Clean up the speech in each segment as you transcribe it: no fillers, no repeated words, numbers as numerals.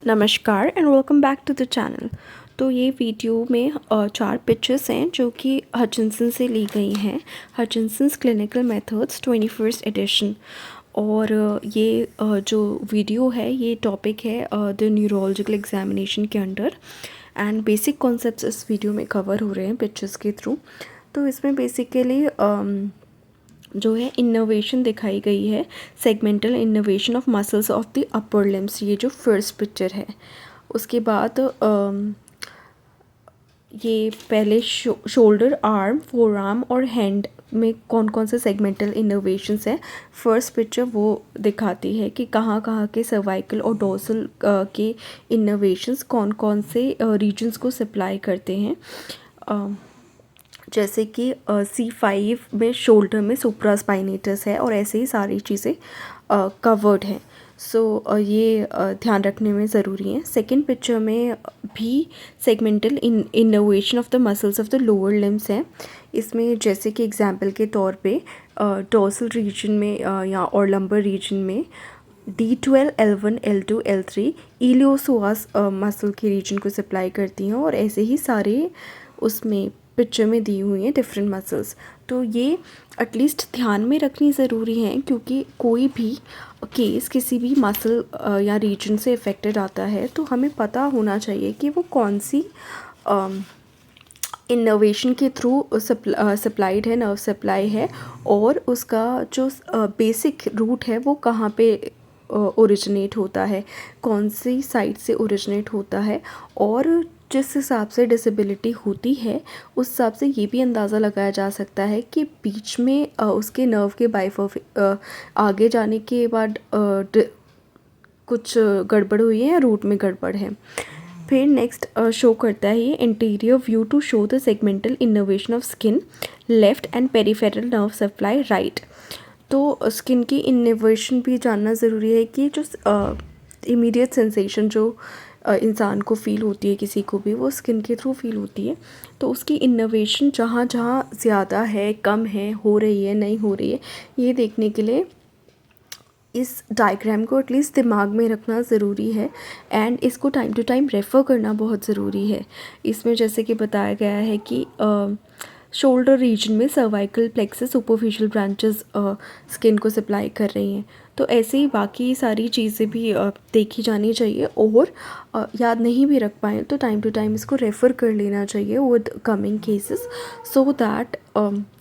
नमस्कार and welcome back to the channel. तो ये वीडियो में 4 पिक्चर्स हैं जो कि हचिंसन से ली गई हैं। हचिंसन्स क्लिनिकल मेथड्स 21st एडिशन। और ये जो वीडियो है ये टॉपिक है द न्यूरोलॉजिकल एग्जामिनेशन के अंडर, एंड बेसिक कॉन्सेप्ट्स इस वीडियो में कवर हो रहे हैं पिक्चर्स के थ्रू। तो इसमें बेसिकली जो है इनोवेशन दिखाई गई है, segmental innervation of muscles of the upper limbs, ये जो फर्स्ट पिक्चर है। उसके बाद ये पहले शोल्डर, आर्म, फोर आर्म और हैंड में कौन कौन से सेगमेंटल इनोवेशंस हैं। फर्स्ट पिक्चर वो दिखाती है कि कहाँ कहाँ के सर्वाइकल और डोर्सल के इनोवेशंस कौन कौन से रीजन्स को सप्लाई करते हैं। जैसे कि C5 में शोल्डर में सुप्रास्पाइनेटस है और ऐसे ही सारी चीज़ें कवर्ड हैं। सो ये ध्यान रखने में ज़रूरी है। सेकंड पिक्चर में भी segmental innervation of the muscles of the lower limbs है। इसमें जैसे कि एग्जांपल के तौर पे डोर्सल रीजन में या और लंबर रीजन में D12, L1, L2, L3 iliopsoas muscle के रीजन को सप्लाई करती हैं, और ऐसे ही सारे उसमें पिक्चर में दी हुई हैं डिफरेंट मसल्स। तो ये एटलीस्ट ध्यान में रखनी ज़रूरी है, क्योंकि कोई भी केस किसी भी मसल या रीजन से इफ़ेक्टेड आता है तो हमें पता होना चाहिए कि वो कौन सी इनोवेशन के थ्रू सप्लाइड है, नर्व सप्लाई है, और उसका जो बेसिक रूट है वो कहाँ पे ओरिजिनेट होता है, कौन सी साइड से ओरिजिनेट होता है। और जिस हिसाब से डिसेबिलिटी होती है उस हिसाब से ये भी अंदाज़ा लगाया जा सकता है कि बीच में उसके नर्व के आगे जाने के बाद कुछ गड़बड़ हुई है या रूट में गड़बड़ है। फिर नेक्स्ट शो करता है ये interior view to show the segmental innervation of skin left and peripheral nerve supply right. तो स्किन की इनोवेशन भी जानना ज़रूरी है कि जो इमीडिएट सेंसेशन जो इंसान को फ़ील होती है, किसी को भी, वो स्किन के थ्रू फील होती है। तो उसकी इनोवेशन जहाँ जहाँ ज़्यादा है, कम है, हो रही है, नहीं हो रही है, ये देखने के लिए इस डायग्राम को एटलीस्ट दिमाग में रखना ज़रूरी है, एंड इसको टाइम टू टाइम रेफ़र करना बहुत ज़रूरी है। इसमें जैसे कि बताया गया है कि शोल्डर रीजन में cervical plexus superficial branches skin को सप्लाई कर रही हैं। तो ऐसे ही बाकी सारी चीज़ें भी देखी जानी चाहिए, और याद नहीं भी रख पाएँ तो टाइम टू टाइम इसको रेफ़र कर लेना चाहिए with coming cases, so that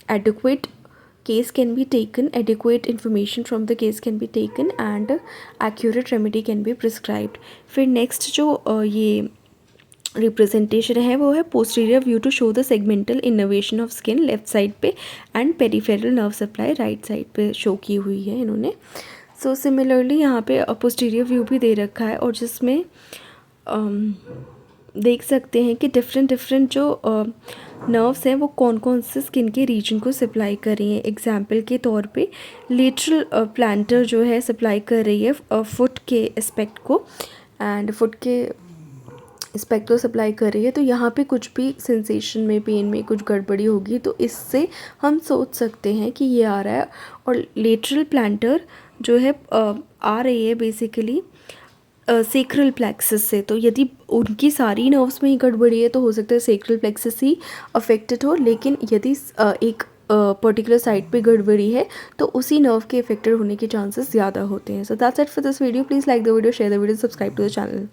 adequate case can be taken, adequate information from the case can be taken and accurate remedy can be prescribed। फिर नेक्स्ट जो ये रिप्रेजेंटेशन है वो है posterior view to show the segmental innervation of skin left side पे and peripheral nerve supply right side पे show की हुई है इन्होंने। सो सिमिलरली यहाँ पे पोस्टीरियर व्यू भी दे रखा है, और जिसमें देख सकते हैं कि डिफरेंट जो नर्व्स हैं वो कौन कौन से स्किन के रीजन को सप्लाई कर रही हैं। एग्जांपल के तौर पे लेटरल प्लांटर जो है सप्लाई कर रही है फुट के एस्पेक्ट को, एंड फुट के एस्पेक्ट को सप्लाई कर रही है। तो यहाँ पे कुछ भी सेंसेशन में, पेन में कुछ गड़बड़ी होगी तो इससे हम सोच सकते हैं कि ये आ रहा है। और लेटरल प्लांटर जो है आ रही है बेसिकली सेक्रल प्लेक्सस से। तो यदि उनकी सारी नर्व्स में ही गड़बड़ी है तो हो सकता है सेक्रल प्लेक्सस ही अफेक्टेड हो, लेकिन यदि एक पर्टिकुलर साइड पे गड़बड़ी है तो उसी नर्व के अफेक्टेड होने के चांसेस ज़्यादा होते हैं। So that's it for this video. Please like the video, share the video, subscribe to the channel.